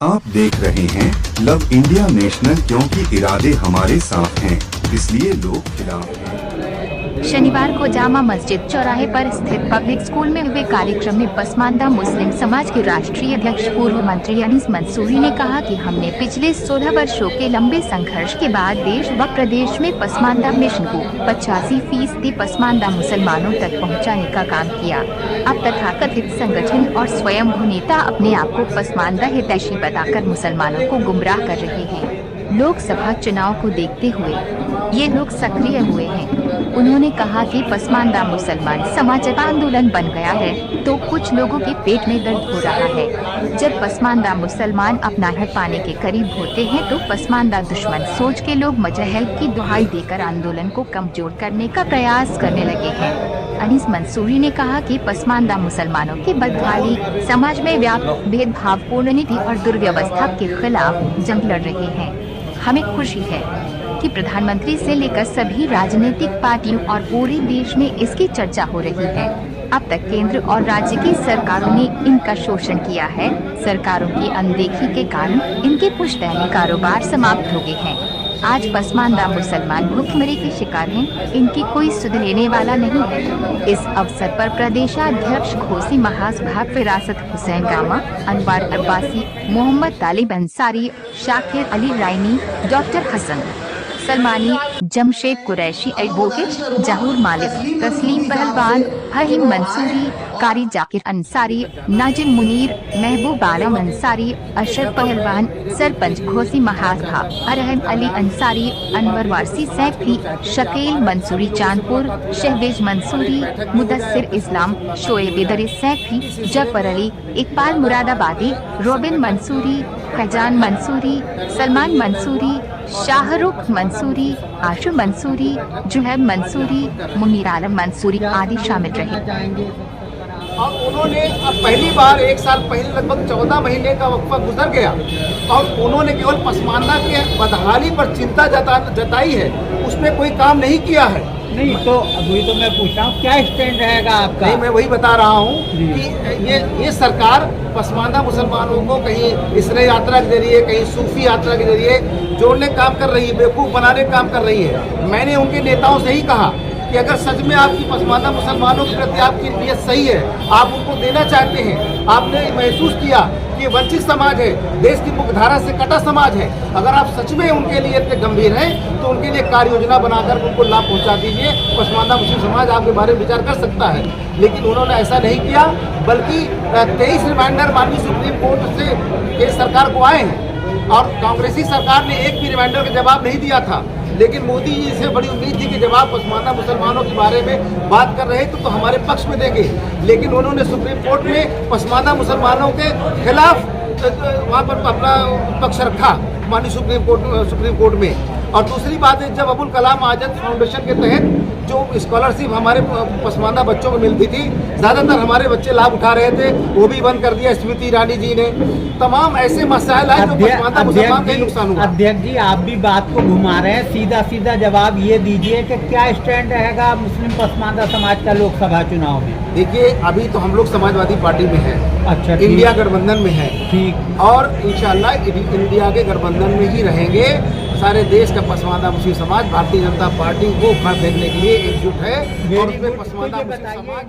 आप देख रहे हैं लव इंडिया नेशनल, क्योंकि इरादे हमारे साफ हैं, इसलिए लोग खिलाफ हैं। शनिवार को जामा मस्जिद चौराहे पर स्थित पब्लिक स्कूल में हुए कार्यक्रम में पसमानदा मुस्लिम समाज के राष्ट्रीय अध्यक्ष पूर्व मंत्री अनीस मंसूरी ने कहा कि हमने पिछले 16 वर्षों के लंबे संघर्ष के बाद देश व प्रदेश में पसमानदा मिशन को 85% पसमानदा मुसलमानों तक पहुंचाने का काम किया। अब तथाकथित संगठन और स्वयं नेता अपने आप को पसमानदा हितैषी बताकर मुसलमानों को गुमराह कर रहे हैं। लोकसभा चुनाव को देखते हुए ये लोग सक्रिय हुए हैं। उन्होंने कहा कि पसमानदा मुसलमान समाज आंदोलन बन गया है तो कुछ लोगों के पेट में दर्द हो रहा है। जब पसमानदा मुसलमान अपना हक पाने के करीब होते हैं तो पसमानदा दुश्मन सोच के लोग मजहब की दुहाई देकर आंदोलन को कमजोर करने का प्रयास करने लगे हैं। अनीस मंसूरी ने कहा कि पसमानदा मुसलमानों के बदहाली समाज में व्यापक भेदभावपूर्ण नीति और दुर्व्यवस्था के खिलाफ जंग लड़ रहे हैं। हमें खुशी है कि प्रधानमंत्री से लेकर सभी राजनीतिक पार्टियों और पूरे देश में इसकी चर्चा हो रही है। अब तक केंद्र और राज्य की सरकारों ने इनका शोषण किया है। सरकारों की अनदेखी के कारण इनके पुश्तैनी कारोबार समाप्त हो गए हैं। आज पसमानदा मुसलमान भूखमरी के शिकार हैं, इनकी कोई सुध लेने वाला नहीं है। इस अवसर पर प्रदेशाध्यक्ष घोसी महाज भाग फिरासत हुसैन गामा, अनवर अब्बासी, मोहम्मद तालिब अंसारी, शाकिर अली राइनी, डॉक्टर हसन सलमानी, जमशेद कुरैशी, एडवोकेट जहूर मालिक, तस्लीम पहलवान, फहीम मंसूरी, कारी जाकिर अंसारी, नाजिम मुनीर, महबूब आलम अंसारी, अशरफ पहलवान, सरपंच घोसी महाजभा, अरहम अली अंसारी, अनवर वारसी सैफी, शकील मंसूरी चांदपुर, शहबेज मंसूरी, मुदस्सिर इस्लाम, शोएब इदरी सैफी, जफर अली, इकबाल मुरादाबादी, रोबिन मंसूरी, फैजान मंसूरी, सलमान मंसूरी, शाहरुख मंसूरी, आशु मंसूरी, जुहैब मंसूरी, मुनीर आलम मंसूरी आदि शामिल रहे। और उन्होंने अब पहली बार 1 साल पहले लगभग 14 महीने का वक्फा गुजर गया और उन्होंने केवल पसमानदा के बदहाली पर चिंता जताई है, उसमें कोई काम नहीं किया है। नहीं तो अभी तो मैं पूछ रहा हूँ क्या स्टैंड रहेगा आपका? नहीं, मैं वही बता रहा हूँ कि ये सरकार पसमानदा मुसलमानों को कहीं इसराइल यात्रा के जरिए, कहीं सूफी यात्रा के जरिए जोड़ने का काम कर रही है, बेवकूफ़ बनाने का काम कर रही है। मैंने उनके नेताओं से ही कहा कि अगर सच में आपकी पसमानदा मुसलमानों के प्रति आपकी नीयत सही है, आप उनको देना चाहते हैं, आपने महसूस किया कि वंचित समाज है, देश की मुख्यधारा से कटा समाज है, अगर आप सच में उनके लिए इतने गंभीर हैं तो उनके लिए कार्य योजना बनाकर उनको लाभ पहुंचा दीजिए। पसमानदा मुस्लिम समाज आपके बारे में विचार कर सकता है, लेकिन उन्होंने ऐसा नहीं किया, बल्कि 23 रिमाइंडर माननीय सुप्रीम कोर्ट से केंद्र सरकार को आए हैं और कांग्रेसी सरकार ने एक भी रिमाइंडर का जवाब नहीं दिया था। लेकिन मोदी जी से बड़ी उम्मीद थी कि जब आप पसमानदा मुसलमानों के बारे में बात कर रहे थे तो हमारे पक्ष में देंगे, लेकिन उन्होंने सुप्रीम कोर्ट में पसमानदा मुसलमानों के खिलाफ वहाँ पर अपना पक्ष रखा माननीय सुप्रीम कोर्ट में। और दूसरी बात है, जब अबुल कलाम आज़ाद फाउंडेशन के तहत जो स्कॉलरशिप हमारे पसमानदा बच्चों को मिलती थी, ज़्यादातर हमारे बच्चे लाभ उठा रहे थे, वो भी बंद कर दिया स्मृति ईरानी जी ने। तमाम ऐसे मसाइल आए जो पसमानदा मुसलमान का नुकसान हुआ। अध्यक्ष जी, आप भी बात को घुमा रहे हैं, सीधा जवाब ये दीजिए कि क्या स्टैंड रहेगा मुस्लिम पसमानदा समाज का लोकसभा चुनाव में? देखिए, अभी तो हम लोग समाजवादी पार्टी में हैं, अच्छा, इंडिया गठबंधन में है, ठीक, और इंशाल्लाह इंडिया के गठबंधन में ही रहेंगे। सारे देश का पसमानदा मुस्लिम समाज भारतीय जनता पार्टी को खड़ा फेंकने के लिए एकजुट है और उसमें पसमानदा मुस्लिम समाज